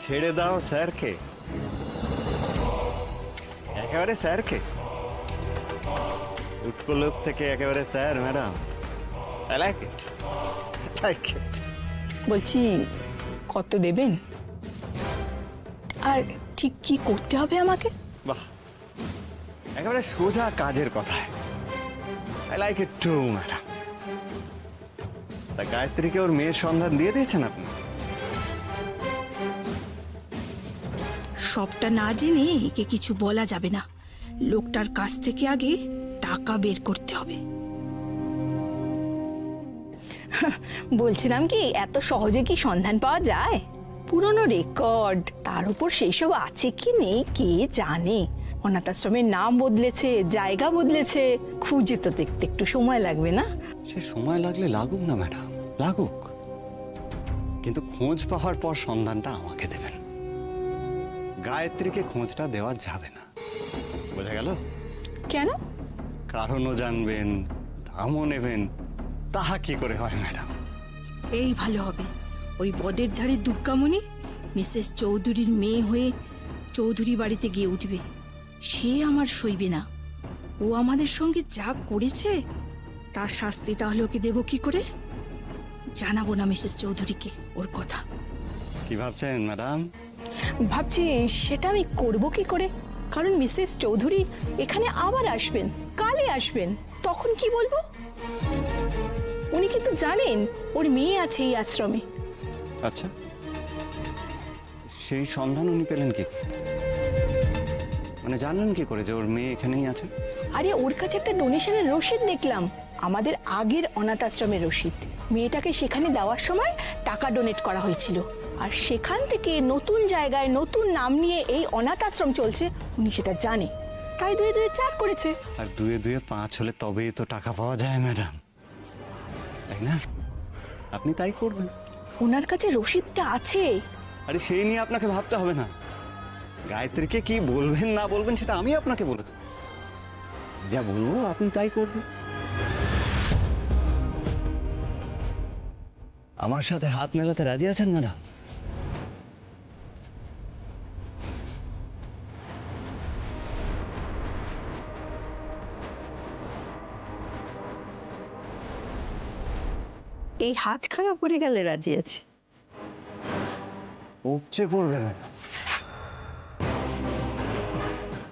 ছেড়ে দাও স্যারকে, একেবারে স্যারকে, উটকো লোক থেকে একেবারে sir. Madam, I like it, like it. বলছি কত দেবেন, আর ঠিক কি করতে হবে আমাকে? বাহ, একেবারে সোজা কাজের কথায়। I like it too madam. তা গায়ত্রীকে ওর মেয়ের সন্ধান দিয়ে দিয়েছেন আপনি? সবটা না জেনে একে কিছু বলা যাবে না। লোকটার কাছ থেকে আগে টাকা বের করতে হবে। বলছিলাম কি, এত সহজে কি সন্ধান পাওয়া যায়? পুরনো রেকর্ড, তার উপর সেই সব আছে কি নেই কে জানে। অনাথ আশ্রমের নাম বদলেছে, জায়গা বদলেছে, খুঁজে তো দেখতে একটু সময় লাগবে না? সে সময় লাগলে লাগুক না ম্যাডাম, লাগুক, কিন্তু খোঁজ পাওয়ার পর সন্ধানটা আমাকে দেবেন। গায়ত্রীকে খোঁজটা দেওয়া যাবে না, বোঝা গেল? কেন? কারণও জানবেন, দামও নেবেন, তাহা কি করে হয় ম্যাডাম? এই ভালো হবে। ওই বদের ধারে দুর্গামণি মিসেস চৌধুরীর মেয়ে হয়ে চৌধুরী বাড়িতে গিয়ে উঠবে। সে আমার সইবে না। ও আমাদের সঙ্গে যা করেছে তার শাস্তি তাহলে ওকে দেব কি করে? জানাবো না মিসেস চৌধুরীকে ওর কথা। কি ভাবছেন ম্যাডাম? ভাবছি সেটা আমি করব কি করে, কারণ মিসেস চৌধুরী এখানে আবার আসবেন, কালই আসবেন। তখন কি বলবো? উনি কিন্তু জানেন ওর মেয়ে আছে এই আশ্রমে। আচ্ছা, সেই সন্ধান উনি পেলেন কি? মানে জানলেন কি করে যে ওর মেয়ে এখানেই আছে? আরে ওর কাছে একটা ডোনেশনের রসিদ দেখলাম, আমাদের আগের অনাথ আশ্রমের রসিদ। মেয়েটাকে সেখানে দেওয়ার সময় টাকা ডোনেট করা হয়েছিল, আর সেখান থেকে নতুন জায়গায় নতুন নাম নিয়ে এই অনাথ আশ্রম চলছে উনি সেটা জানে, তাই 2 2 4 করেছে। আর 2 2 5 হলে তবেই তো টাকা পাওয়া যায় ম্যাডাম, তাই না? আপনি তাই করবেন। ওনার কাছে রসিদটা আছে। আরে সেই নিয়ে আপনাকে ভাবতে হবে না। গায়ত্রীকে কি বলবেন না বলবেন সেটা আমি আপনাকে বলে দেব। যা বলবো আপনি তাই করবেন। আমার সাথে হাত মেলাতে রাজি আছেন ম্যাডাম? এই হাত খারাপ পড়ে গেলে রাজি আছে। উপচে পড়বে ম্যাডাম।